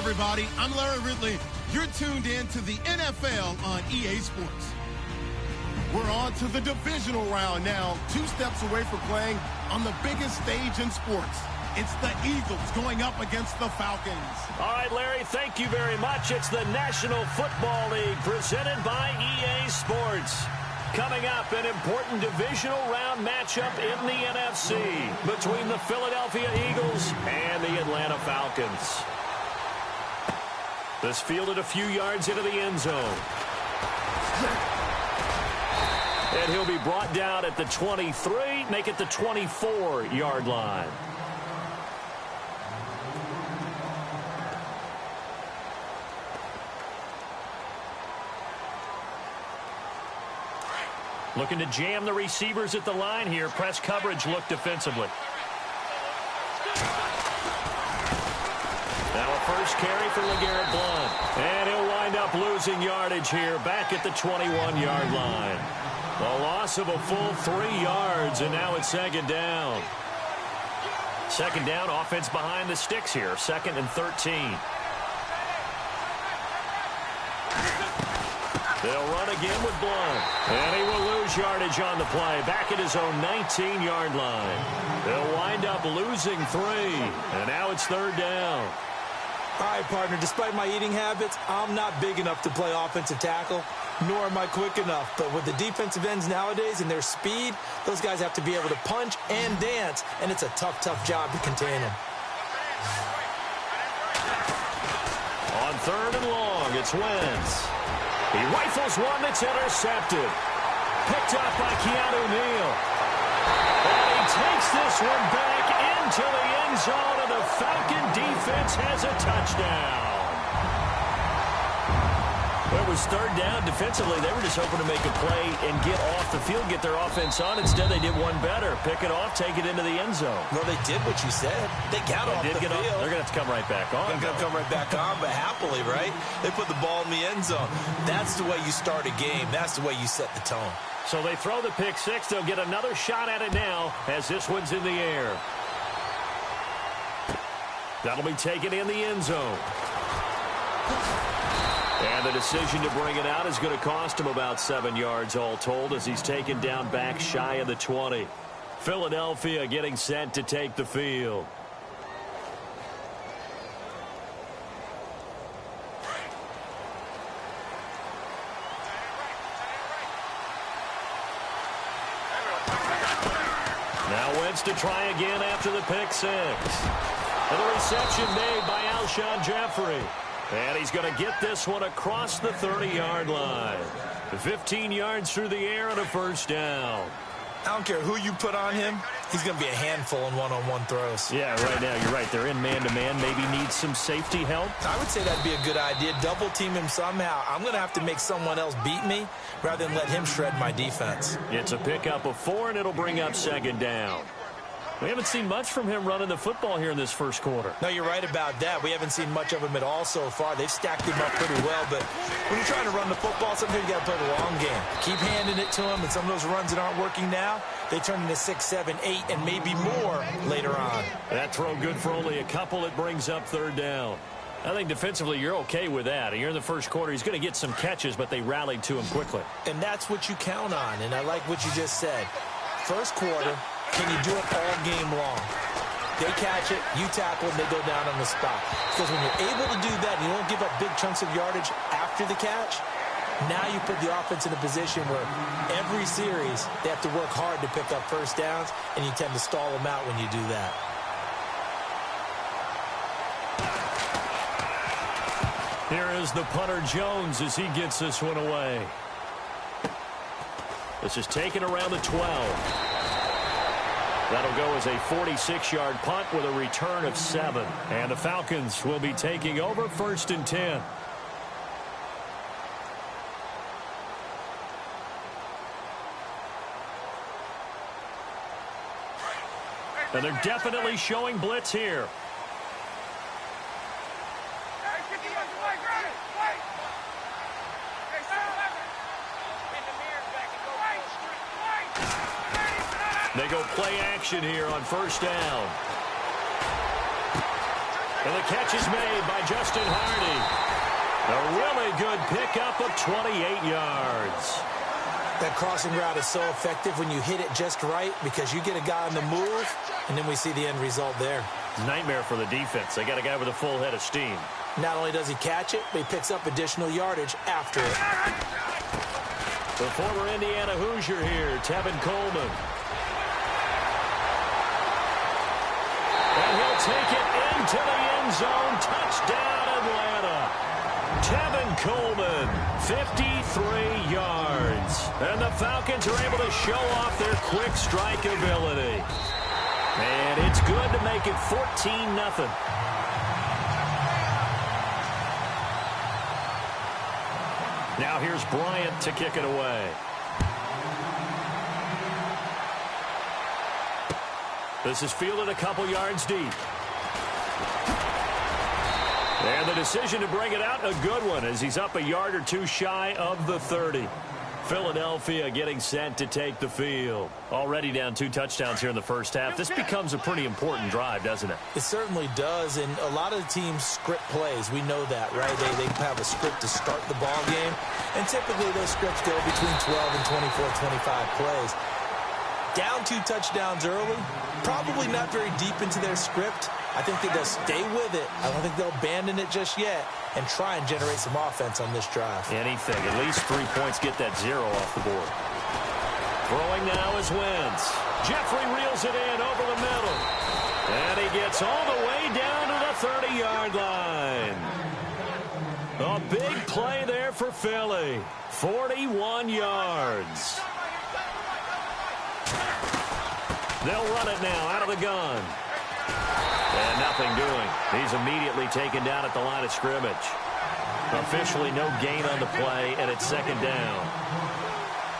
everybody. I'm Larry Ridley. You're tuned in to the NFL on EA Sports. We're on to the divisional round now, 2 steps away from playing on the biggest stage in sports. It's the Eagles going up against the Falcons. All right, Larry, thank you very much. It's the National Football League presented by EA Sports. Coming up, an important divisional round matchup in the NFC between the Philadelphia Eagles and the Atlanta Falcons. This fielded a few yards into the end zone. And he'll be brought down at the 23, make it the 24-yard line. Looking to jam the receivers at the line here. Press coverage look defensively. Now a first carry for LeGarrette Blount. And he'll wind up losing yardage here back at the 21-yard line. A loss of a full 3 yards, and now it's second down. Second down, offense behind the sticks here. 2nd and 13. They'll run again with Blount. And he will lose yardage on the play. Back at his own 19-yard line. They'll wind up losing 3. And now it's 3rd down. All right, partner, despite my eating habits, I'm not big enough to play offensive tackle, nor am I quick enough. But with the defensive ends nowadays and their speed, those guys have to be able to punch and dance, and it's a tough, tough job to contain them. On 3rd and long, it's Wentz. He rifles one that's intercepted. Picked up by Keanu Neal. And he takes this one back into the end zone, and the Falcon defense has a touchdown. Well, it was 3rd down. Defensively, they were just hoping to make a play and get off the field, get their offense on. Instead, they did one better. Pick it off, take it into the end zone. Well, they did what you said. They got off the field. They're going to have to come right back on. They're going to come right back on, but happily, right? They put the ball in the end zone. That's the way you start a game. That's the way you set the tone. So they throw the pick 6. They'll get another shot at it now as this one's in the air. That'll be taken in the end zone. And the decision to bring it out is going to cost him about 7 yards all told as he's taken down back shy of the 20. Philadelphia getting set to take the field. Now Wentz to try again after the pick 6. And the reception made by Alshon Jeffrey. And he's going to get this one across the 30-yard line. 15 yards through the air and a first down. I don't care who you put on him. He's going to be a handful in one-on-one throws. Yeah, right now, you're right. They're in man-to-man. Maybe needs some safety help. I would say that'd be a good idea. Double team him somehow. I'm going to have to make someone else beat me rather than let him shred my defense. It's a pickup of 4, and it'll bring up second down. We haven't seen much from him running the football here in this first quarter. No, you're right about that. We haven't seen much of him at all so far. They've stacked him up pretty well, but when you're trying to run the football, sometimes you got to play the long game. Keep handing it to him, and some of those runs that aren't working now, they turn into 6, 7, 8, and maybe more later on. That throw good for only a couple. It brings up 3rd down. I think defensively you're okay with that. You're in the first quarter. He's going to get some catches, but they rallied to him quickly. And that's what you count on, and I like what you just said. First quarter, can you do it all game long? They catch it, you tackle it, and they go down on the spot. Because when you're able to do that, and you don't give up big chunks of yardage after the catch, now you put the offense in a position where every series they have to work hard to pick up first downs, and you tend to stall them out when you do that. Here is the punter Jones as he gets this one away. This is taken around the 12. That'll go as a 46-yard punt with a return of 7. And the Falcons will be taking over 1st and 10. And they're definitely showing blitz here. They go play action here on 1st down. And the catch is made by Justin Hardy. A really good pickup of 28 yards. That crossing route is so effective when you hit it just right because you get a guy on the move, and then we see the end result there. Nightmare for the defense. They got a guy with a full head of steam. Not only does he catch it, but he picks up additional yardage after it. The former Indiana Hoosier here, Tevin Coleman. And he'll take it into the end zone. Touchdown, Atlanta. Tevin Coleman, 53 yards. And the Falcons are able to show off their quick strike ability. And it's good to make it 14-0. Now here's Bryant to kick it away. This is fielded a couple yards deep. And the decision to bring it out, a good one, as he's up a yard or two shy of the 30. Philadelphia getting set to take the field. Already down 2 touchdowns here in the first half. This becomes a pretty important drive, doesn't it? It certainly does, and a lot of the teams script plays. We know that, right? They have a script to start the ball game, and typically those scripts go between 12 and 24, 25 plays. Down 2 touchdowns early, probably not very deep into their script. I think they'll stay with it. I don't think they'll abandon it just yet and try and generate some offense on this drive. Anything. At least 3 points, get that 0 off the board. Throwing now is Wentz. Jeffrey reels it in over the middle. And he gets all the way down to the 30-yard line. A big play there for Philly. 41 yards. They'll run it now out of the gun. And nothing doing. He's immediately taken down at the line of scrimmage. Officially no gain on the play, and it's second down.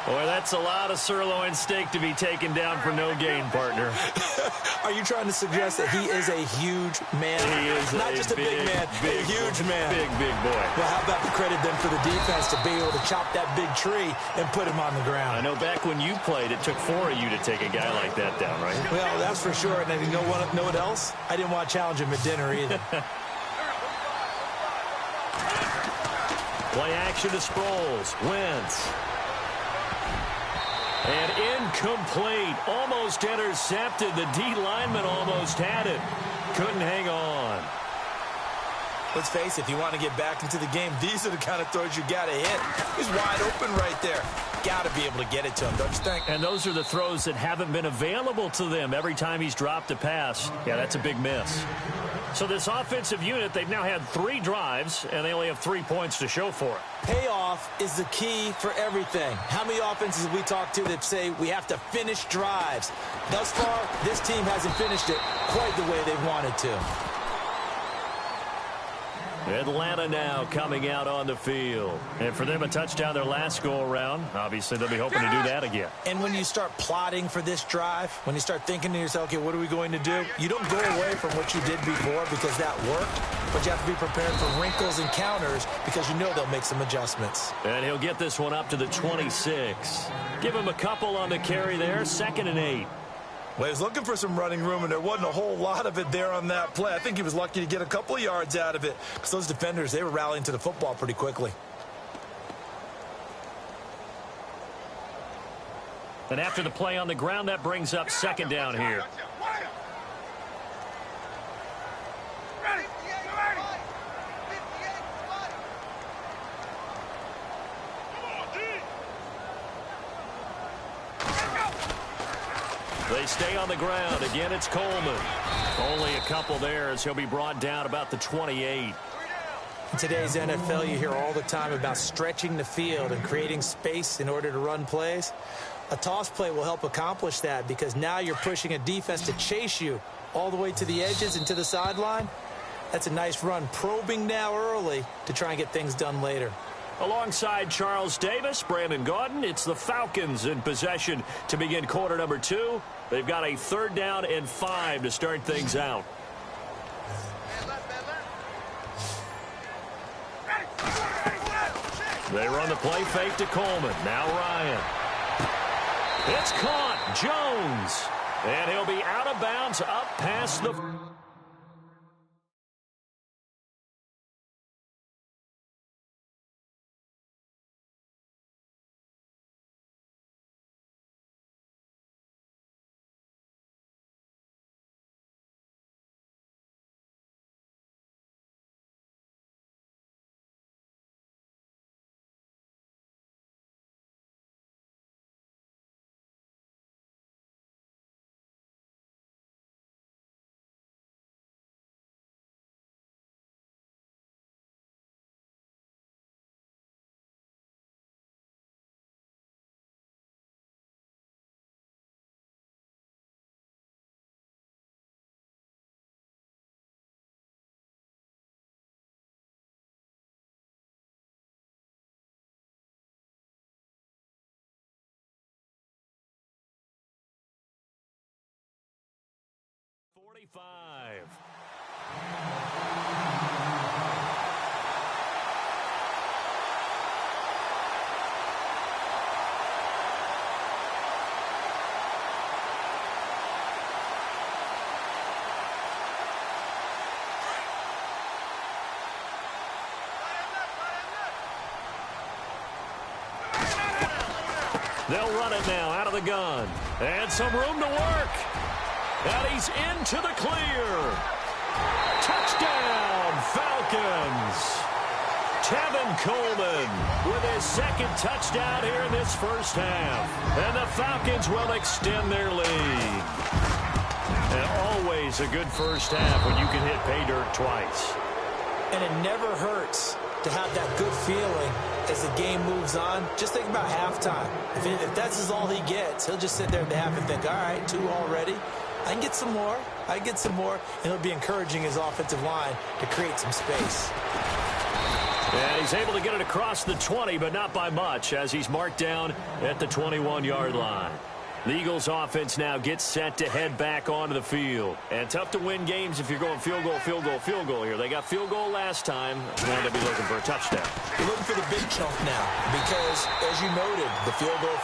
Boy, that's a lot of sirloin steak to be taken down for no gain, partner. Are you trying to suggest that he is a huge man? He is not just a big man, a huge man. Big boy. Well, how about the credit then for the defense to be able to chop that big tree and put him on the ground? I know back when you played, it took 4 of you to take a guy like that down, right? Well, that's for sure. And then you know what else? I didn't want to challenge him at dinner either. Play action to Sproles. Wentz. And incomplete. Almost intercepted. The D lineman almost had it. Couldn't hang on. Let's face it, if you want to get back into the game, these are the kind of throws you got to hit. He's wide open right there. Got to be able to get it to him, don't you think? And those are the throws that haven't been available to them every time he's dropped a pass. Yeah, that's a big miss. So this offensive unit, they've now had 3 drives, and they only have 3 points to show for it. Payoff is the key for everything. How many offenses have we talked to that say we have to finish drives? Thus far, this team hasn't finished it quite the way they wanted to. Atlanta now coming out on the field. And for them, a touchdown their last go-around. Obviously, they'll be hoping to do that again. And when you start plotting for this drive, when you start thinking to yourself, okay, what are we going to do? You don't go away from what you did before because that worked, but you have to be prepared for wrinkles and counters because you know they'll make some adjustments. And he'll get this one up to the 26. Give him a couple on the carry there, 2nd and 8. Well, he was looking for some running room, and there wasn't a whole lot of it there on that play. I think he was lucky to get a couple of yards out of it because those defenders, they were rallying to the football pretty quickly. And after the play on the ground, that brings up 2nd down here. They stay on the ground. Again, it's Coleman. Only a couple there as he'll be brought down about the 28. In today's NFL, you hear all the time about stretching the field and creating space in order to run plays. A toss play will help accomplish that because now you're pushing a defense to chase you all the way to the edges and to the sideline. That's a nice run, probing now early to try and get things done later. Alongside Charles Davis, Brandon Gaudin, it's the Falcons in possession to begin quarter number 2. They've got a 3rd down and 5 to start things out. They run the play fake to Coleman. Now Ryan. It's caught. Jones. And he'll be out of bounds up past the 25. They'll run it now out of the gun. And some room to work. And he's into the clear. Touchdown, Falcons. Tevin Coleman with his second touchdown here in this first half. And the Falcons will extend their lead. And always a good first half when you can hit pay dirt twice. And it never hurts to have that good feeling as the game moves on. Just think about halftime. If that's all he gets, he'll just sit there at the half and think, all right, 2 already. I can get some more. I can get some more. And he'll be encouraging his offensive line to create some space. And he's able to get it across the 20, but not by much, as he's marked down at the 21-yard line. The Eagles offense now gets set to head back onto the field. And tough to win games if you're going field goal, field goal, field goal here. They got field goal last time. Now they'll be looking for a touchdown. You're looking for the big chunk now because, as you noted, the field goal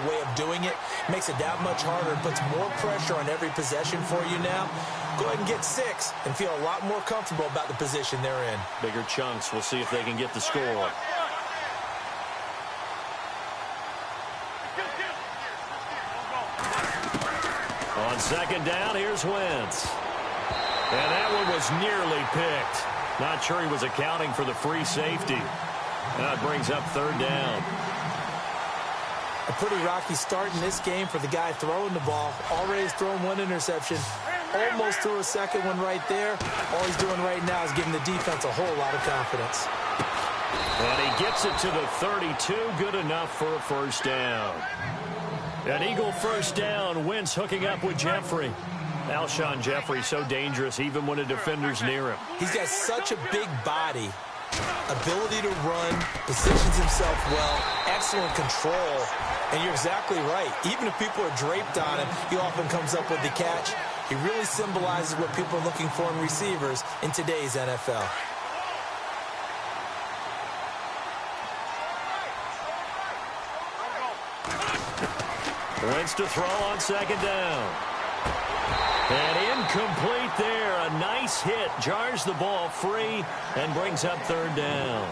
way of doing it makes it that much harder and puts more pressure on every possession for you now. Go ahead and get 6 and feel a lot more comfortable about the position they're in. Bigger chunks. We'll see if they can get the score. On second down, here's Wentz. And that one was nearly picked. Not sure he was accounting for the free safety. That brings up third down. A pretty rocky start in this game for the guy throwing the ball. Already has thrown 1 interception. Almost threw a second one right there. All he's doing right now is giving the defense a whole lot of confidence. And he gets it to the 32. Good enough for a first down. An Eagle first down. Wentz hooking up with Jeffrey. Alshon Jeffrey so dangerous even when a defender's near him. He's got such a big body, ability to run, positions himself well, excellent control. And you're exactly right. Even if people are draped on him, he often comes up with the catch. He really symbolizes what people are looking for in receivers in today's NFL. Wentz to throw on second down. And incomplete there. A nice hit. Jars the ball free and brings up third down.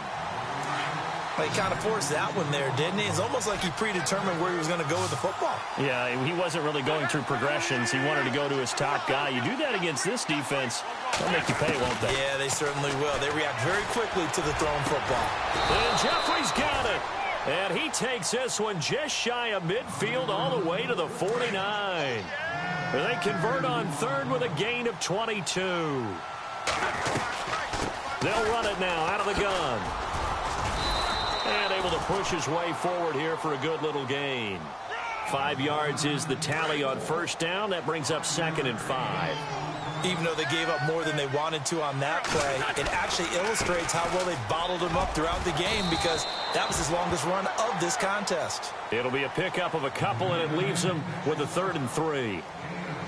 Well, he kind of forced that one there, didn't he? It's almost like he predetermined where he was going to go with the football. Yeah, he wasn't really going through progressions. He wanted to go to his top guy. You do that against this defense, they'll make you pay, won't they? Yeah, they certainly will. They react very quickly to the thrown football. And Jeffrey's got it. And he takes this one just shy of midfield all the way to the 49. They convert on third with a gain of 22. They'll run it now out of the gun. And able to push his way forward here for a good little gain. 5 yards is the tally on first down. That brings up second and 5. Even though they gave up more than they wanted to on that play, it actually illustrates how well they bottled him up throughout the game because that was his longest run of this contest. It'll be a pickup of a couple, and it leaves him with a 3rd and 3.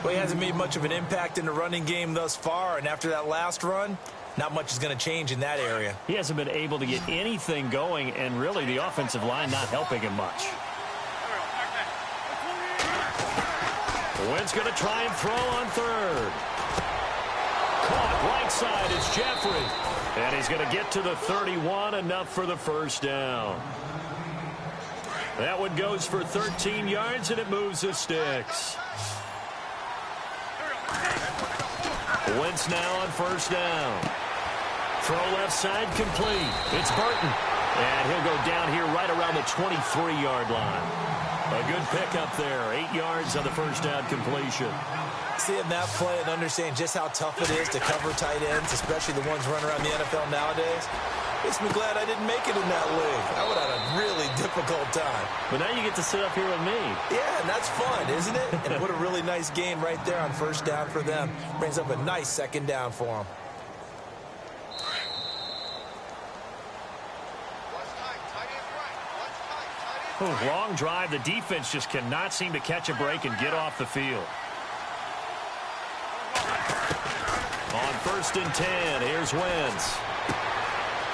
Well, he hasn't made much of an impact in the running game thus far, and after that last run, not much is going to change in that area. He hasn't been able to get anything going, and really the offensive line not helping him much. Wentz going to try and throw on third. Caught right side, it's Jeffrey. And he's going to get to the 31, enough for the first down. That one goes for 13 yards, and it moves the sticks. Wentz now on first down. Throw left side complete. It's Burton. And he'll go down here right around the 23-yard line. A good pickup there. 8 yards on the first down completion. Seeing that play and understanding just how tough it is to cover tight ends, especially the ones running around the NFL nowadays, makes me glad I didn't make it in that league. I would have had a really difficult time. But now you get to sit up here with me. Yeah, and that's fun, isn't it? And what a really nice game right there on first down for them. Brings up a nice second down for them. Oh, long drive. The defense just cannot seem to catch a break and get off the field. first and 10. Here's Wentz.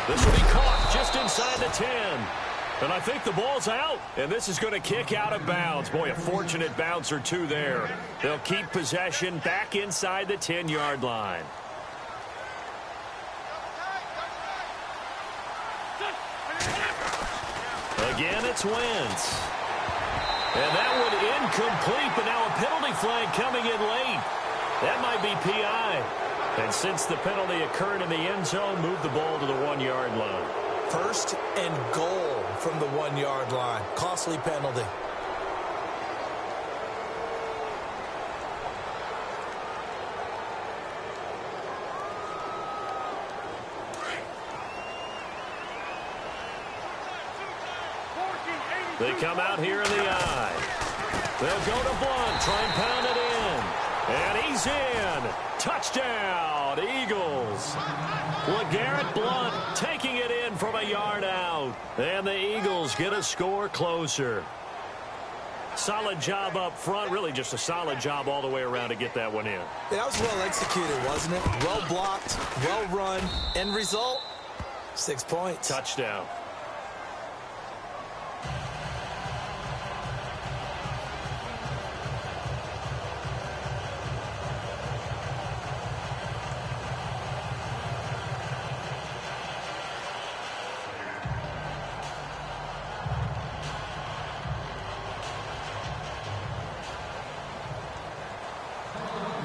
This will be caught just inside the 10. And I think the ball's out, and this is going to kick out of bounds. Boy, a fortunate bounce or two there. They'll keep possession back inside the 10-yard line. Again, it's Wentz. And that one incomplete, but now a penalty flag coming in late. That might be PI. And since the penalty occurred in the end zone, move the ball to the 1-yard line. First and goal from the 1-yard line. Costly penalty. They come out here in the eye. They'll go to Blunt, try and pound it in. And he's in. Touchdown, Eagles. LeGarrette Blunt taking it in from a yard out. And the Eagles get a score closer. Solid job up front. Really just a solid job all the way around to get that one in. That was well executed, wasn't it? Well blocked, well run. End result, 6 points. Touchdown.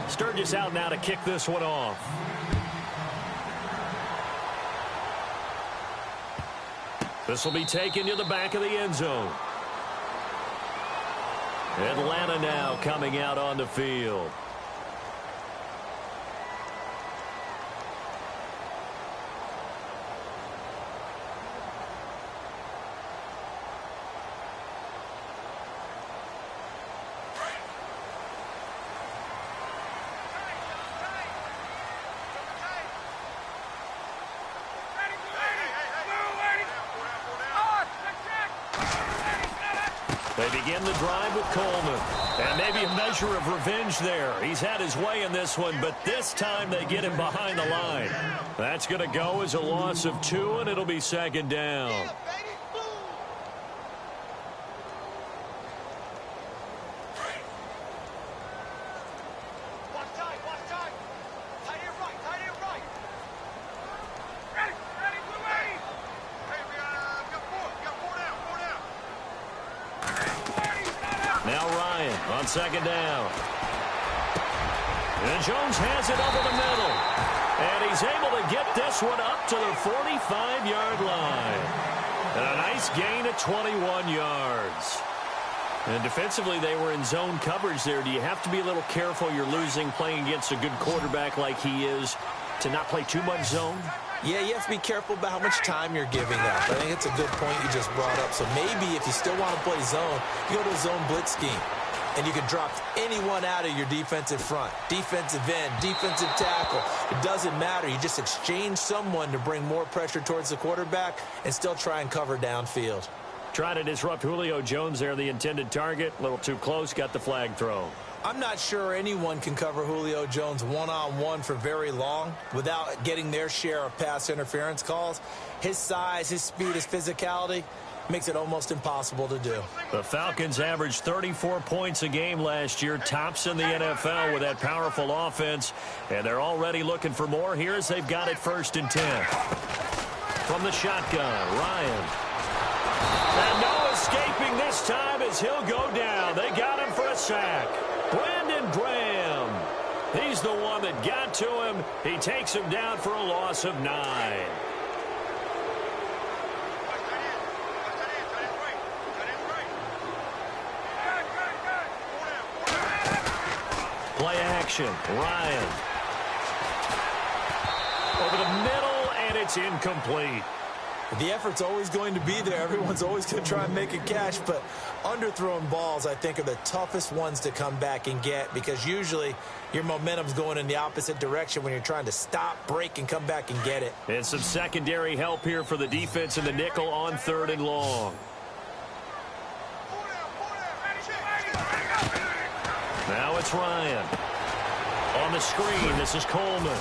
Sturgis out now to kick this one off. This will be taken to the back of the end zone. Atlanta now coming out on the field. They begin the drive with Coleman. And maybe a measure of revenge there. He's had his way in this one, but this time they get him behind the line. That's going to go as a loss of 2, and it'll be second down. Second down. And Jones has it over the middle. And he's able to get this one up to the 45-yard line. And a nice gain of 21 yards. And defensively, they were in zone coverage there. Do you have to be a little careful? You're losing playing against a good quarterback like he is to not play too much zone? Yeah, you have to be careful about how much time you're giving up. I think it's a good point you just brought up. So maybe if you still want to play zone, you go to a zone blitz scheme. And you can drop anyone out of your defensive front. Defensive end, defensive tackle. It doesn't matter. You just exchange someone to bring more pressure towards the quarterback and still try and cover downfield. Trying to disrupt Julio Jones there, the intended target. A little too close, got the flag thrown. I'm not sure anyone can cover Julio Jones one-on-one for very long without getting their share of pass interference calls. His size, his speed, his physicality makes it almost impossible to do. The Falcons averaged 34 points a game last year, tops in the NFL with that powerful offense, and they're already looking for more here as they've got it first and 10. From the shotgun, Ryan. And no escaping this time as he'll go down. They got him for a sack. Brandon Graham. He's the one that got to him. He takes him down for a loss of 9. Play action. Ryan. Over the middle, and it's incomplete. The effort's always going to be there. Everyone's always going to try and make a catch, but underthrown balls, I think, are the toughest ones to come back and get because usually your momentum's going in the opposite direction when you're trying to stop, break, and come back and get it. And some secondary help here for the defense in the nickel on 3rd and long. Now it's Ryan. On the screen, this is Coleman.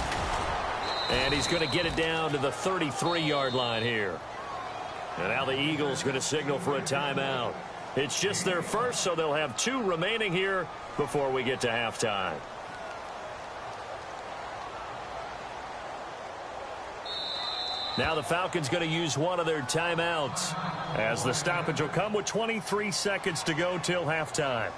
And he's going to get it down to the 33-yard line here. And now the Eagles going to signal for a timeout. It's just their first, so they'll have 2 remaining here before we get to halftime. Now the Falcons going to use one of their timeouts, as the stoppage will come with 23 seconds to go till halftime.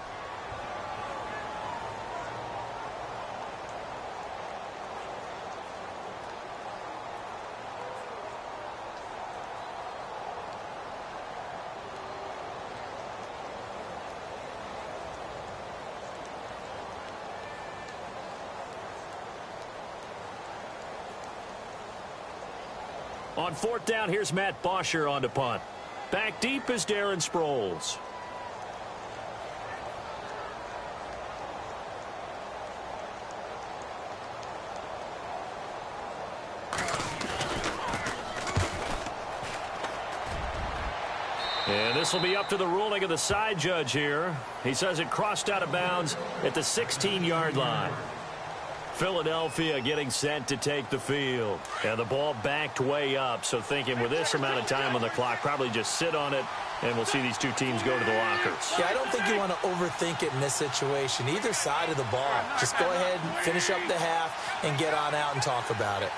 On 4th down, here's Matt Bosher on to punt. Back deep is Darren Sproles. And this will be up to the ruling of the side judge here. He says it crossed out of bounds at the 16-yard line. Philadelphia getting set to take the field. And the ball backed way up, so thinking with this amount of time on the clock, probably just sit on it, and we'll see these 2 teams go to the lockers. Yeah, I don't think you want to overthink it in this situation. Either side of the ball. Just go ahead and finish up the half and get on out and talk about it.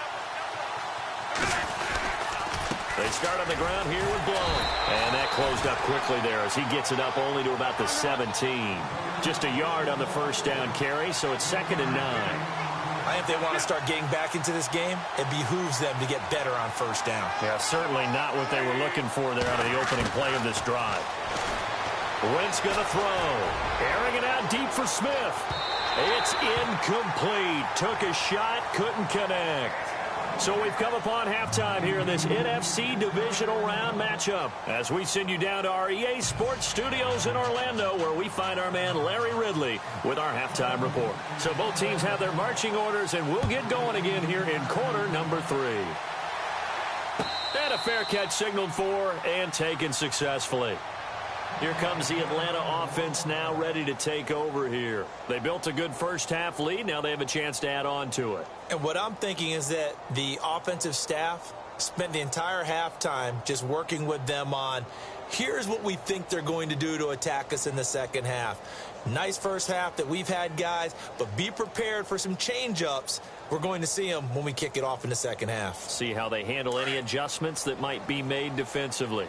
They start on the ground here with Blount. And that closed up quickly there as he gets it up only to about the 17. Just a yard on the first down carry, so it's 2nd and 9. I think if they want to start getting back into this game, it behooves them to get better on first down. Yeah, certainly not what they were looking for there out of the opening play of this drive. Wentz going to throw. Airing it out deep for Smith. It's incomplete. Took a shot, couldn't connect. So we've come upon halftime here in this NFC Divisional Round matchup as we send you down to our EA Sports Studios in Orlando, where we find our man Larry Ridley with our halftime report. So both teams have their marching orders, and we'll get going again here in quarter number 3. And a fair catch signaled for and taken successfully. Here comes the Atlanta offense now ready to take over here. They built a good first-half lead. Now they have a chance to add on to it. And what I'm thinking is that the offensive staff spent the entire halftime just working with them on, here's what we think they're going to do to attack us in the second half. Nice first half that we've had, guys, but be prepared for some change-ups. We're going to see them when we kick it off in the second half. See how they handle any adjustments that might be made defensively.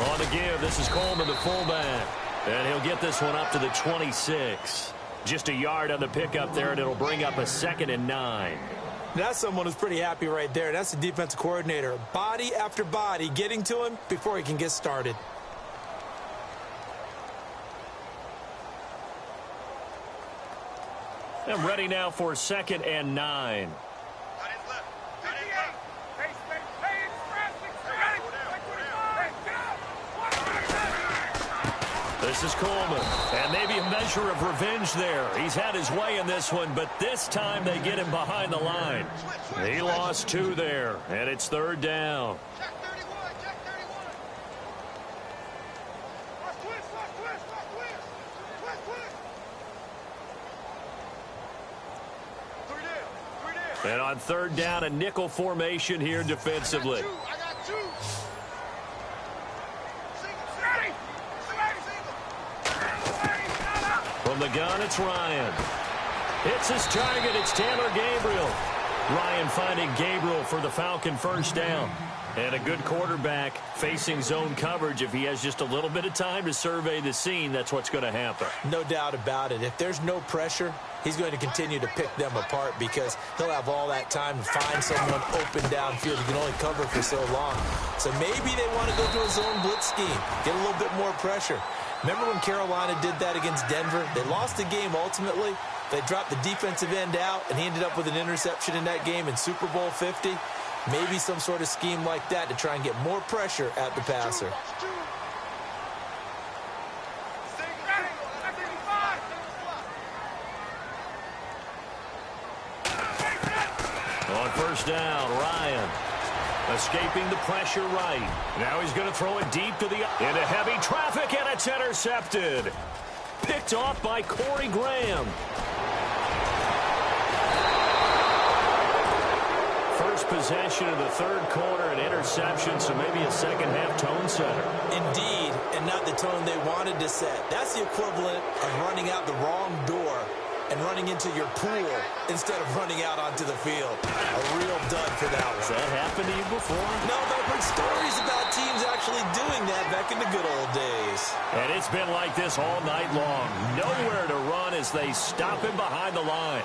On the give, this is Coleman, the fullback. And he'll get this one up to the 26. Just a yard on the pickup there, and it'll bring up a 2nd and 9. That's someone who's pretty happy right there. That's the defensive coordinator. Body after body getting to him before he can get started. I'm ready now for 2nd and 9. This is Coleman, and maybe a measure of revenge there. He's had his way in this one, but this time they get him behind the line. He lost 2 there, and it's 3rd down. And on 3rd down, a nickel formation here defensively. From the gun, it's Ryan. Hits his target. It's Taylor Gabriel. Ryan finding Gabriel for the Falcon first down. And a good quarterback facing zone coverage. If he has just a little bit of time to survey the scene, that's what's going to happen. No doubt about it. If there's no pressure, he's going to continue to pick them apart because he'll have all that time to find someone open downfield. He can only cover for so long. So maybe they want to go to a zone blitz scheme, get a little bit more pressure. Remember when Carolina did that against Denver? They lost the game ultimately. They dropped the defensive end out, and he ended up with an interception in that game in Super Bowl 50. Maybe some sort of scheme like that to try and get more pressure at the passer. On first down, Ryan escaping the pressure right. Now he's going to throw it deep to the into heavy traffic, and it's intercepted. Picked picked off by Corey Graham. First possession of the third quarter, an interception, so maybe a second-half tone setter. Indeed, and not the tone they wanted to set. That's the equivalent of running out the wrong door and running into your pool instead of running out onto the field. A real dud for that one. Has that happened to you before? No, but I've heard stories about teams actually doing that back in the good old days. And it's been like this all night long. Nowhere to run as they stop him behind the line.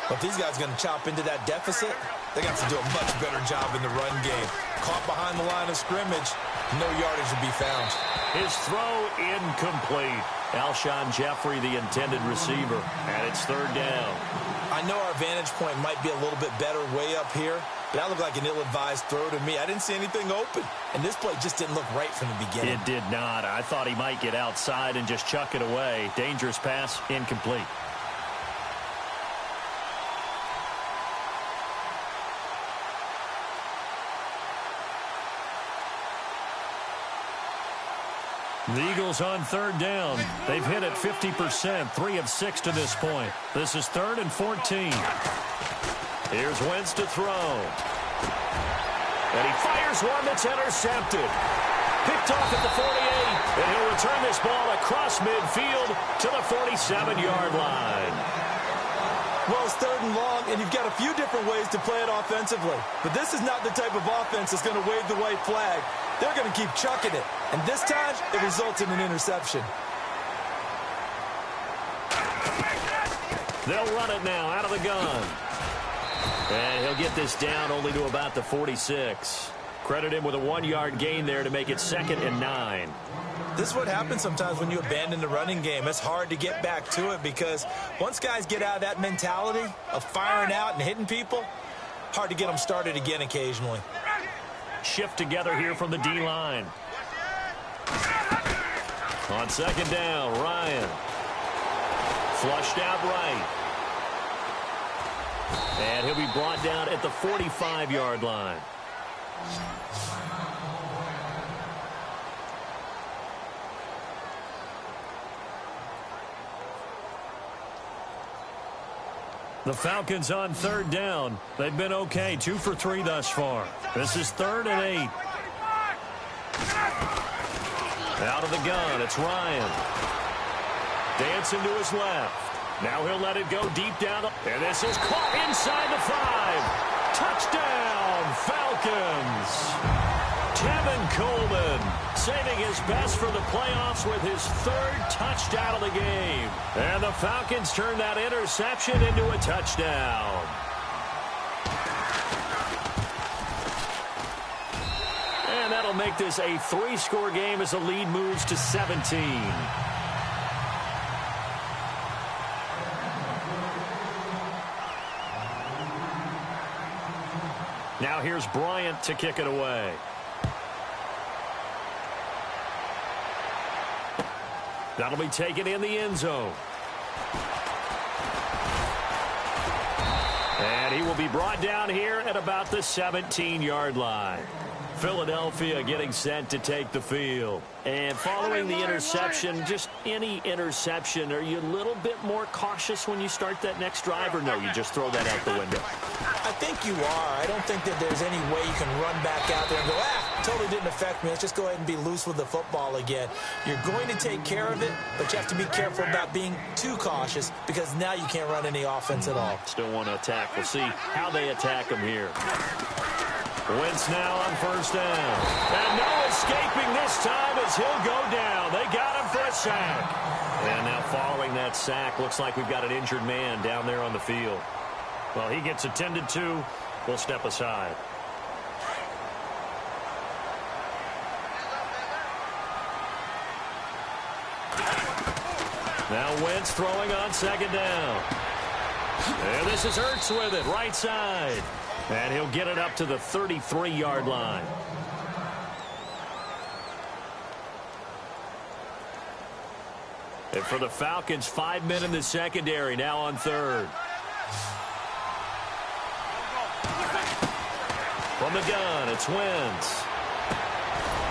But if these guys are going to chop into that deficit, they're going to have to do a much better job in the run game. Caught behind the line of scrimmage, no yardage to be found. His throw incomplete. Alshon Jeffrey, the intended receiver, and it's third down. I know our vantage point might be a little bit better way up here, but that looked like an ill-advised throw to me. I didn't see anything open, and this play just didn't look right from the beginning. It did not. I thought he might get outside and just chuck it away. Dangerous pass, incomplete. The Eagles on third down. They've hit it 50%, 3 of 6 to this point. This is 3rd and 14. Here's Wentz to throw. And he fires one that's intercepted. Picked off at the 48, and he'll return this ball across midfield to the 47-yard line. Well, it's 3rd and long, and you've got a few different ways to play it offensively. But this is not the type of offense that's going to wave the white flag. They're going to keep chucking it. And this time, it results in an interception. They'll run it now out of the gun. And he'll get this down only to about the 46. Credit him with a 1-yard gain there to make it 2nd and 9. This is what happens sometimes when you abandon the running game. It's hard to get back to it because once guys get out of that mentality of firing out and hitting people, hard to get them started again occasionally. Shift together here from the D-line. On 2nd down, Ryan. Flushed out right. And he'll be brought down at the 45-yard line. The Falcons on 3rd down. They've been okay, 2 for 3 thus far. This is 3rd and 8. Out of the gun, it's Ryan. Dancing to his left. Now he'll let it go deep down. And this is caught inside the 5. Touchdown, Falcons. Tevin Coleman saving his best for the playoffs with his 3rd touchdown of the game. And the Falcons turn that interception into a touchdown. And that'll make this a 3-score game as the lead moves to 17. Now here's Bryant to kick it away. That'll be taken in the end zone. And he will be brought down here at about the 17-yard line. Philadelphia getting set to take the field. And following the interception, just any interception, are you a little bit more cautious when you start that next drive, or no, you just throw that out the window? I think you are. I don't think that there's any way you can run back out there and go, totally didn't affect me. Let's just go ahead and be loose with the football again. You're going to take care of it, but you have to be careful about being too cautious because now you can't run any offense at all. Still want to attack. We'll see how they attack him here. Wentz now on 1st down. And no escaping this time as he'll go down. They got him for a sack. And now following that sack, looks like we've got an injured man down there on the field. Well, he gets attended to. We'll step aside. Now Wentz throwing on 2nd down. And this is Ertz with it, right side. And he'll get it up to the 33-yard line. And for the Falcons, 5 men in the secondary, now on 3rd. From the gun, it's Wentz.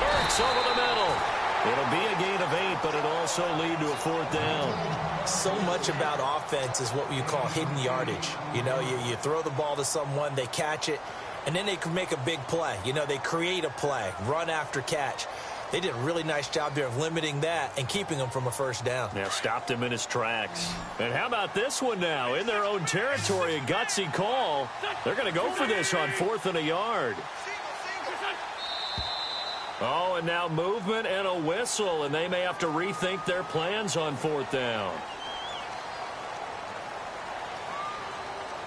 Ertz over the middle. It'll be a gain of 8, but it'll also lead to a 4th down. So much about offense is what you call hidden yardage. You know, you throw the ball to someone, they catch it, and then they can make a big play. You know, they create a play, run after catch. They did a really nice job there of limiting that and keeping him from a 1st down. Yeah, stopped him in his tracks. And how about this one now? In their own territory, a gutsy call. They're going to go for this on 4th and a yard. Oh, and now movement and a whistle, and they may have to rethink their plans on 4th down.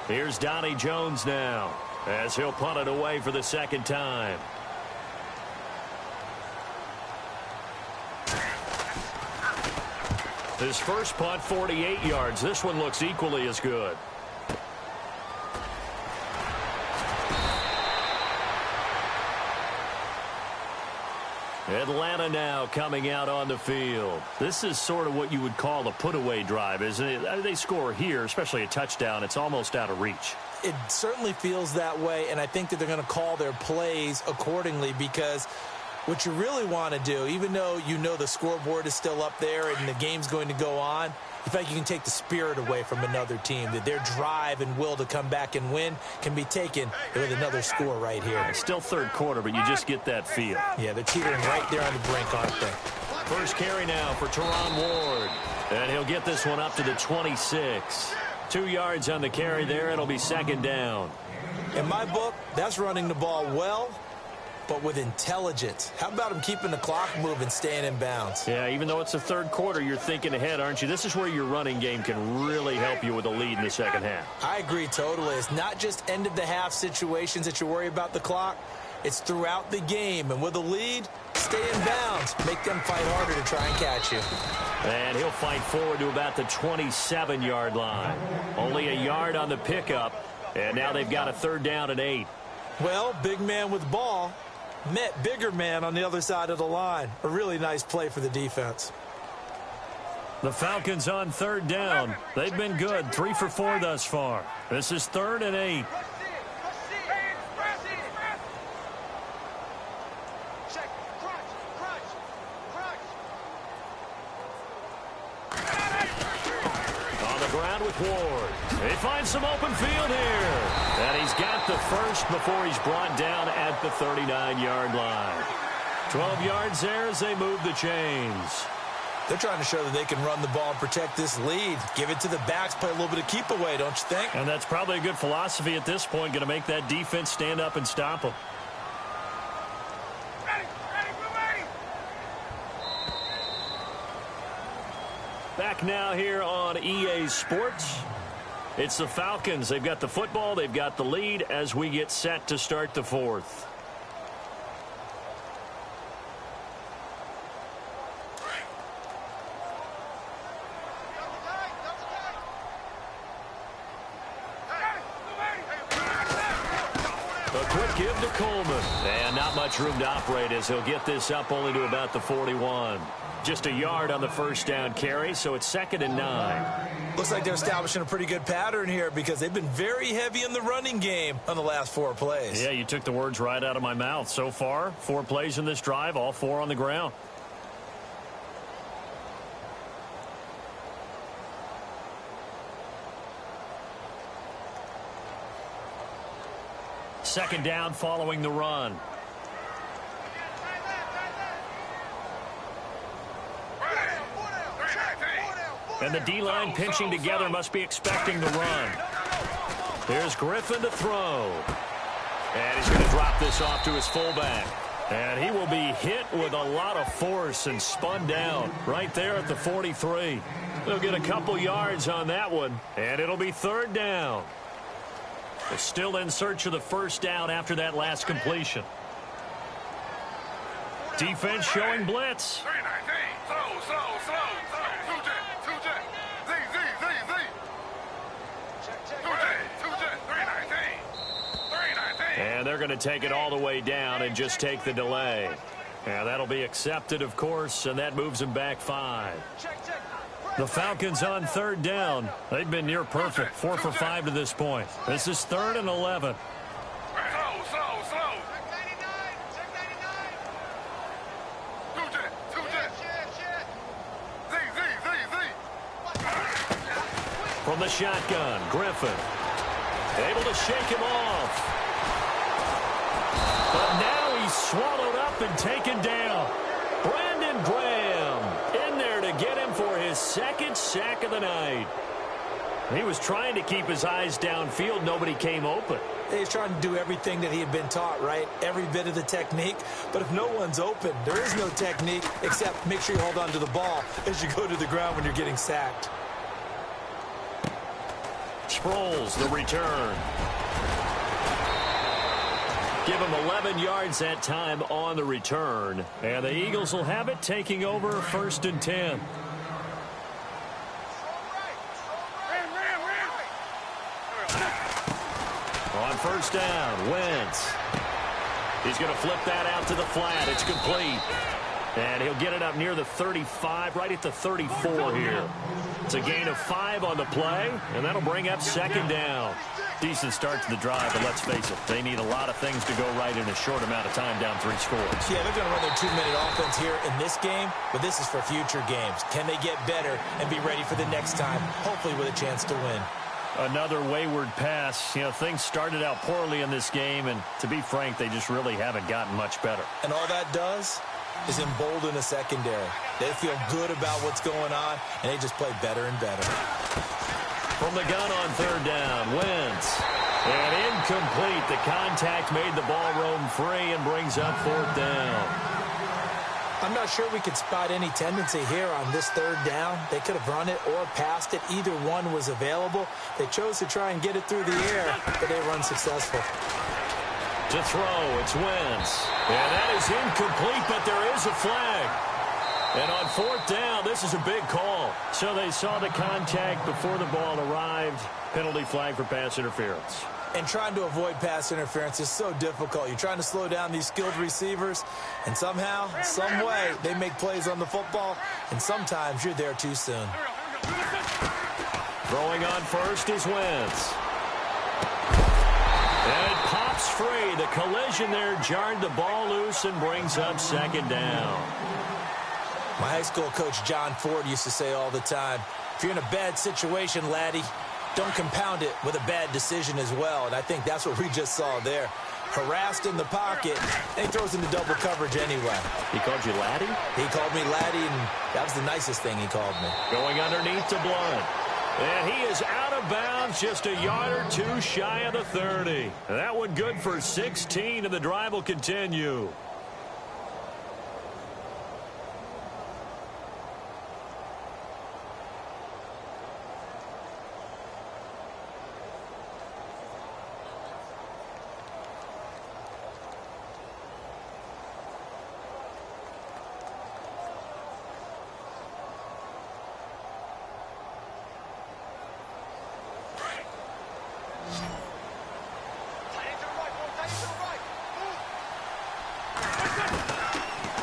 Here's Donnie Jones now, as he'll punt it away for the 2nd time. His first punt, 48 yards. This one looks equally as good. Atlanta now coming out on the field. This is sort of what you would call a put-away drive, isn't it? They score here, especially a touchdown. It's almost out of reach. It certainly feels that way, and I think that they're going to call their plays accordingly, because what you really want to do, even though you know the scoreboard is still up there and the game's going to go on, in fact, you can take the spirit away from another team, that their drive and will to come back and win can be taken with another score right here. It's still 3rd quarter, but you just get that feel. Yeah, they're teetering right there on the brink, aren't they? First carry now for Teron Ward. And he'll get this one up to the 26. 2 yards on the carry there. It'll be 2nd down. In my book, that's running the ball well, but with intelligence. How about him keeping the clock moving, staying in bounds? Yeah, even though it's the 3rd quarter, you're thinking ahead, aren't you? This is where your running game can really help you with a lead in the 2nd half. I agree totally. It's not just end-of-the-half situations that you worry about the clock. It's throughout the game. And with a lead, stay in bounds. Make them fight harder to try and catch you. And he'll fight forward to about the 27-yard line. Only a yard on the pickup. And now they've got a 3rd down and 8. Well, big man with ball met bigger man on the other side of the line. A really nice play for the defense. The Falcons on 3rd down. They've been good, 3 for 4 thus far. This is 3rd and 8. On the ground with Ward. He finds some open field here. And he's got the first before he's brought down at the 39-yard line. 12 yards there as they move the chains. They're trying to show that they can run the ball and protect this lead. Give it to the backs, play a little bit of keep away, don't you think? And that's probably a good philosophy at this point, going to make that defense stand up and stop them. Back now here on EA Sports. It's the Falcons. They've got the football. They've got the lead as we get set to start the 4th. A quick give to Coleman. And not much room to operate as he'll get this up only to about the 41. Just a yard on the 1st down carry, so it's 2nd and 9. Looks like they're establishing a pretty good pattern here because they've been very heavy in the running game on the last 4 plays. Yeah, you took the words right out of my mouth. So far, 4 plays in this drive, all 4 on the ground. Second down following the run. And the D-line pinching together, must be expecting the run. There's Griffin to throw. And he's going to drop this off to his fullback. And he will be hit with a lot of force and spun down right there at the 43. They'll get a couple yards on that one, and it'll be 3rd down. They're still in search of the 1st down after that last completion. Defense showing blitz. And they're going to take it all the way down and just take the delay. And that'll be accepted, of course, and that moves them back 5. The Falcons on 3rd down. They've been near perfect, 4 for 5 to this point. This is 3rd and 11. From the shotgun, Griffin. Able to shake him off. But now he's swallowed up and taken down. Brandon Graham in there to get him for his second sack of the night. He was trying to keep his eyes downfield. Nobody came open. He's trying to do everything that he had been taught, right? Every bit of the technique. But if no one's open, there is no technique except make sure you hold on to the ball as you go to the ground when you're getting sacked. Sproles, the return. Give him 11 yards that time on the return. And the Eagles will have it, taking over 1st and 10. On 1st down, Wentz. He's going to flip that out to the flat. It's complete. And he'll get it up near the 35, right at the 34 here. It's a gain of 5 on the play, and that'll bring up 2nd down. Decent start to the drive, but let's face it, they need a lot of things to go right in a short amount of time, down 3 scores. Yeah, they're going to run their 2-minute offense here in this game, but this is for future games. Can they get better and be ready for the next time, hopefully with a chance to win? Another wayward pass. You know, things started out poorly in this game, and to be frank, they just really haven't gotten much better. And all that does is embolden a secondary. They feel good about what's going on, and they just play better and better. From the gun on 3rd down, Wentz. And incomplete. The contact made the ball roam free and brings up 4th down. I'm not sure we could spot any tendency here on this 3rd down. They could have run it or passed it. Either one was available. They chose to try and get it through the air, but they were unsuccessful. To throw, it's Wentz. And that is incomplete, but there is a flag. And on 4th down, this is a big call. So they saw the contact before the ball arrived. Penalty flag for pass interference. And trying to avoid pass interference is so difficult. You're trying to slow down these skilled receivers, and somehow, some way, they make plays on the football, and sometimes you're there too soon. Throwing on 1st is Wentz. And it pops free. The collision there jarred the ball loose and brings up 2nd down. My high school coach, John Ford, used to say all the time, if you're in a bad situation, laddie, don't compound it with a bad decision as well. And I think that's what we just saw there. Harassed in the pocket, and he throws into double coverage anyway. He called you laddie? He called me laddie, and that was the nicest thing he called me. Going underneath to Blunt. And he is out of bounds, just a yard or two shy of the 30. That one good for 16, and the drive will continue.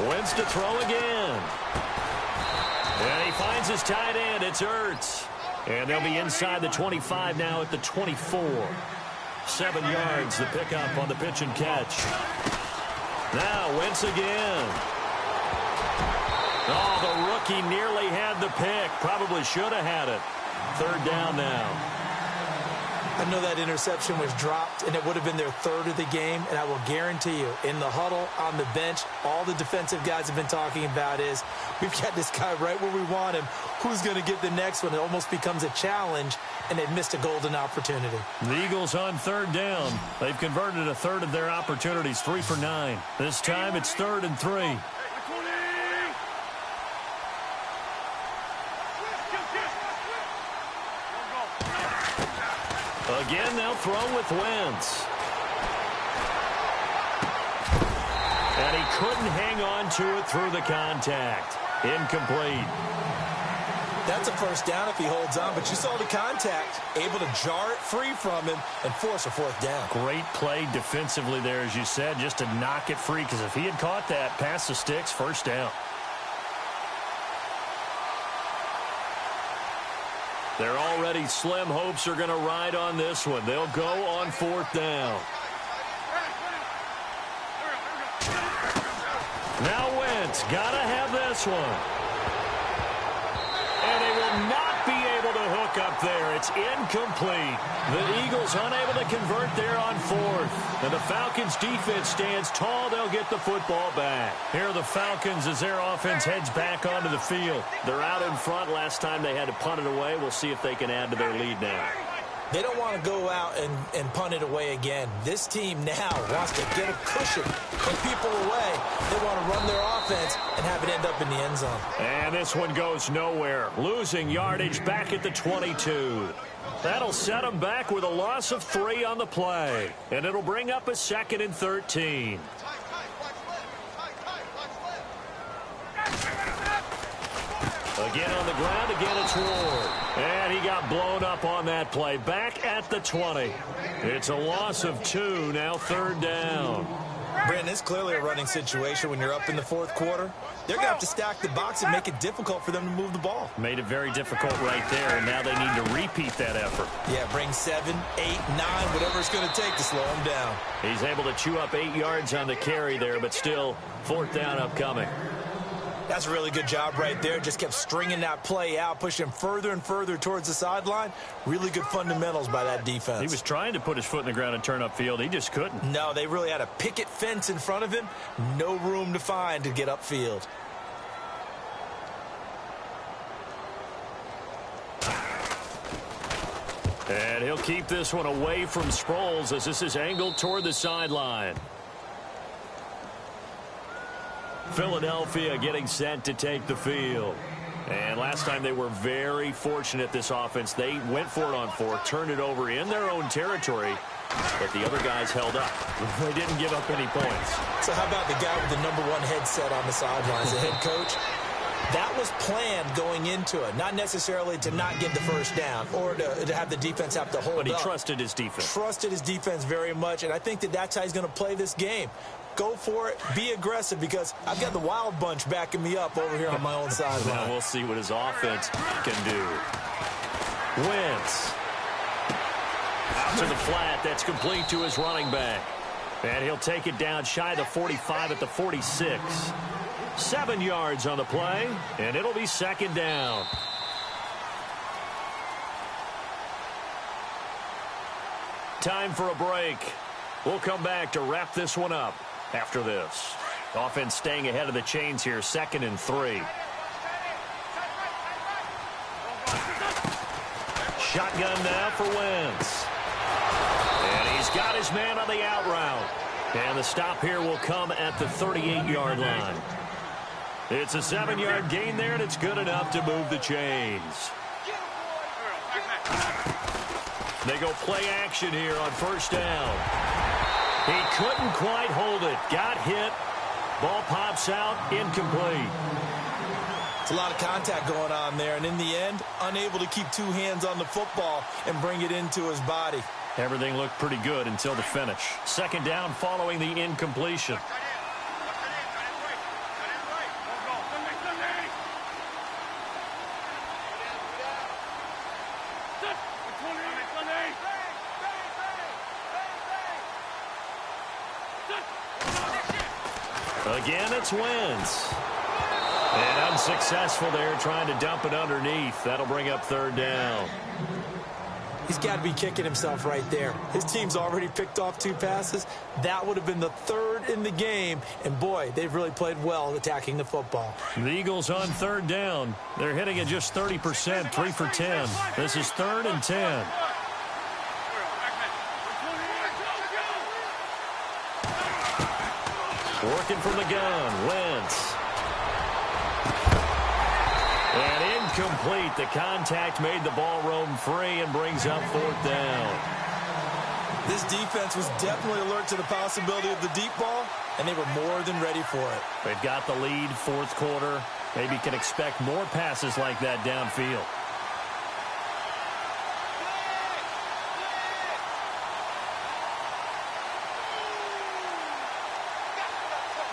Wentz to throw again. And he finds his tight end. It's Ertz. And they'll be inside the 25 now at the 24. 7 yards, the pickup on the pitch and catch. Now Wentz again. Oh, the rookie nearly had the pick. Probably should have had it. 3rd down now. I know that interception was dropped, and it would have been their 3rd of the game, and I will guarantee you, in the huddle, on the bench, all the defensive guys have been talking about is, we've got this guy right where we want him. Who's going to get the next one? It almost becomes a challenge, and they've missed a golden opportunity. The Eagles on 3rd down. They've converted a 1/3 of their opportunities, 3 for 9. This time it's 3rd and 3. Again, they'll throw with Wentz. And he couldn't hang on to it through the contact. Incomplete. That's a 1st down if he holds on, but you saw the contact. Able to jar it free from him and force a 4th down. Great play defensively there, as you said, just to knock it free, because if he had caught that, past the sticks, 1st down. Their already slim hopes are going to ride on this one. They'll go on 4th down. Now Wentz, got to have this one. And they will not be able to hook up there. it's incomplete. The Eagles unable to convert there on fourth. And the Falcons defense stands tall. They'll get the football back. Here are the Falcons as their offense heads back onto the field. They're out in front. Last time they had to punt it away. We'll see if they can add to their lead now. They don't want to go out and punt it away again. This team now wants to get a cushion, put people away. They want to run their offense and have it end up in the end zone. And this one goes nowhere. Losing yardage back at the 22. That'll set them back with a loss of 3 on the play. And it'll bring up a 2nd and 13. Again on the ground, again it's Ward. And he got blown up on that play. Back at the 20. It's a loss of 2, now 3rd down. Brandon, it's clearly a running situation when you're up in the 4th quarter. They're going to have to stack the box and make it difficult for them to move the ball. Made it very difficult right there, and now they need to repeat that effort. Yeah, bring 7, 8, 9, whatever it's going to take to slow him down. He's able to chew up 8 yards on the carry there, but still 4th down upcoming. That's a really good job right there. Just kept stringing that play out, pushing him further and further towards the sideline. Really good fundamentals by that defense. He was trying to put his foot in the ground and turn upfield. He just couldn't. No, they really had a picket fence in front of him. No room to find to get upfield. And he'll keep this one away from Sproles as this is angled toward the sideline. Philadelphia getting set to take the field. And last time they were very fortunate, this offense. They went for it on 4, turned it over in their own territory, but the other guys held up. They didn't give up any points. So how about the guy with the #1 headset on the sidelines, the head coach? That was planned going into it, not necessarily to not get the first down or to have the defense have to hold up. But he trusted his defense. Trusted his defense very much, and I think that's how he's going to play this game. Go for it. Be aggressive because I've got the wild bunch backing me up over here on my own sideline. Now we'll see what his offense can do. Wentz. Out to the flat. That's complete to his running back. And he'll take it down shy of the 45 at the 46. 7 yards on the play, and it'll be 2nd down. Time for a break. We'll come back to wrap this one up after this. Offense staying ahead of the chains here, 2nd and 3. Shotgun now for Wentz. And he's got his man on the out route. And the stop here will come at the 38-yard line. It's a 7-yard gain there, and it's good enough to move the chains. They go play action here on 1st down. He couldn't quite hold it. Got hit. Ball pops out. Incomplete. It's a lot of contact going on there, and in the end, unable to keep 2 hands on the football and bring it into his body. Everything looked pretty good until the finish. 2nd down following the incompletion. Again, it's Wentz. And unsuccessful there, trying to dump it underneath. That'll bring up 3rd down. He's got to be kicking himself right there. His team's already picked off 2 passes. That would have been the 3rd in the game. And, boy, they've really played well attacking the football. The Eagles on 3rd down. They're hitting at just 30%, 3 for 10. This is 3rd and 10. Working from the gun, Wentz. And incomplete. The contact made the ball roam free and brings up 4th down. This defense was definitely alert to the possibility of the deep ball, and they were more than ready for it. They've got the lead, 4th quarter. Maybe can expect more passes like that downfield.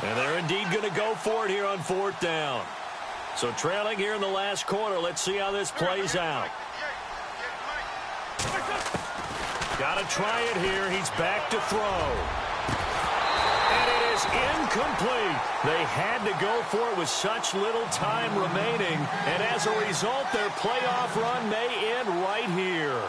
And they're indeed going to go for it here on 4th down. So trailing here in the last quarter. Let's see how this plays out. Got to try it here. He's back to throw. And it is incomplete. They had to go for it with such little time remaining. And as a result, their playoff run may end right here.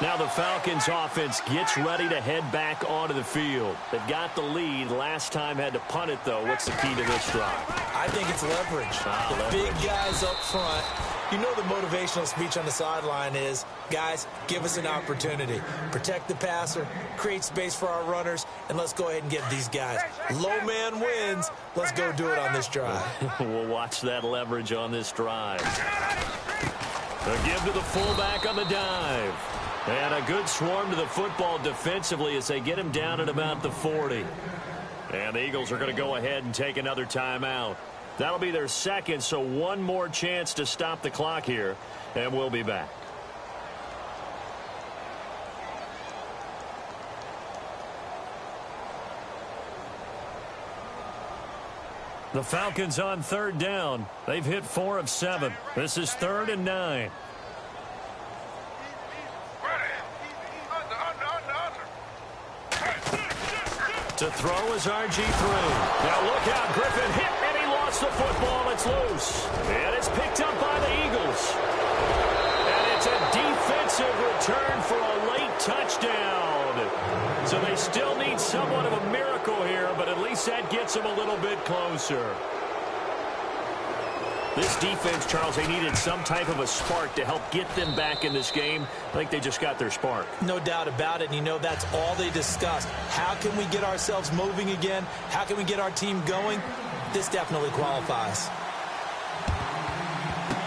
Now the Falcons offense gets ready to head back onto the field. They've got the lead. Last time had to punt it, though. What's the key to this drive? I think it's leverage. The big guys up front. You know the motivational speech on the sideline is, guys, give us an opportunity. Protect the passer, create space for our runners, and let's go ahead and get these guys. Low man wins. Let's go do it on this drive. We'll watch that leverage on this drive. A give to the fullback on the dive. And a good swarm to the football defensively as they get him down at about the 40. And the Eagles are going to go ahead and take another timeout. That'll be their second, so one more chance to stop the clock here, and we'll be back. The Falcons on third down. They've hit 4 of 7. This is 3rd and 9. To throw is RG3. Now look out, Griffin hit, and he lost the football. It's loose. And it's picked up by the Eagles. And it's a defensive return for a late touchdown. So they still need somewhat of a miracle here, but at least that gets them a little bit closer. This defense, Charles, they needed some type of a spark to help get them back in this game. I think they just got their spark. No doubt about it. And you know that's all they discussed. How can we get ourselves moving again? How can we get our team going? This definitely qualifies.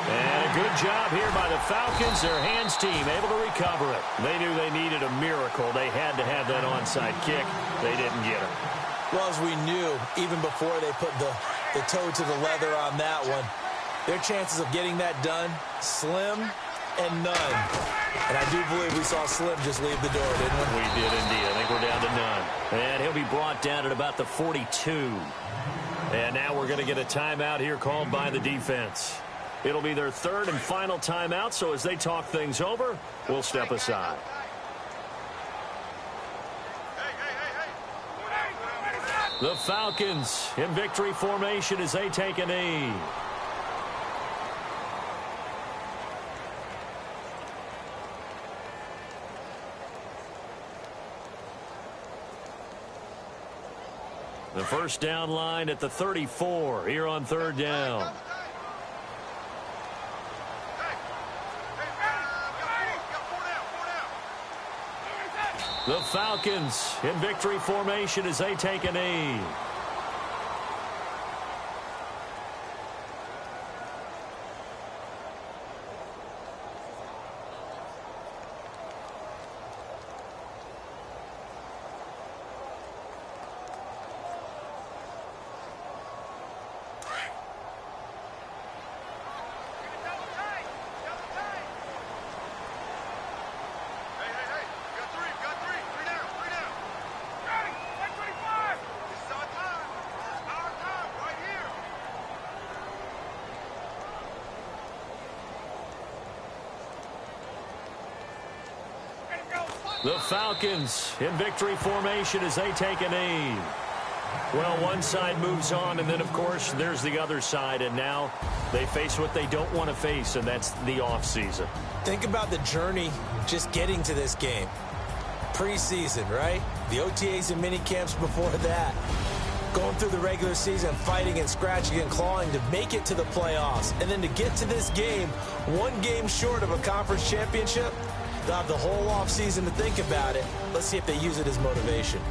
And a good job here by the Falcons. Their hands team able to recover it. They knew they needed a miracle. They had to have that onside kick. They didn't get it. Well, as we knew, even before they put the toe to the leather on that one, their chances of getting that done, slim and none. And I do believe we saw Slim just leave the door, didn't we? We did indeed. I think we're down to none. And he'll be brought down at about the 42. And now we're going to get a timeout here called by the defense. It'll be their third and final timeout, so as they talk things over, we'll step aside. The Falcons in victory formation as they take a knee. The first down line at the 34 here on third down. The Falcons in victory formation as they take a knee. The Falcons in victory formation as they take a knee. Well, one side moves on, and then, of course, there's the other side, and now they face what they don't want to face, and that's the offseason. Think about the journey just getting to this game. Preseason, right? The OTAs and mini camps before that. Going through the regular season, fighting and scratching and clawing to make it to the playoffs. And then to get to this game, one game short of a conference championship. They'll have the whole offseason to think about it. Let's see if they use it as motivation.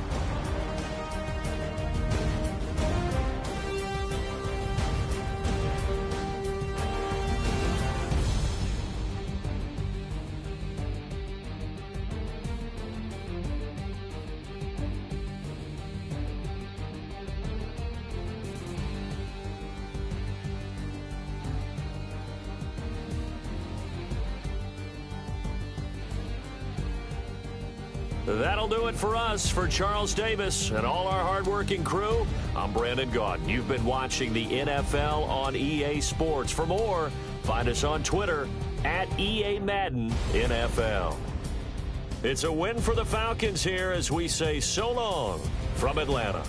That'll do it for us. For Charles Davis and all our hardworking crew, I'm Brandon Gaudin. You've been watching the NFL on EA Sports. For more, find us on Twitter at EA Madden NFL. It's a win for the Falcons here as we say so long from Atlanta.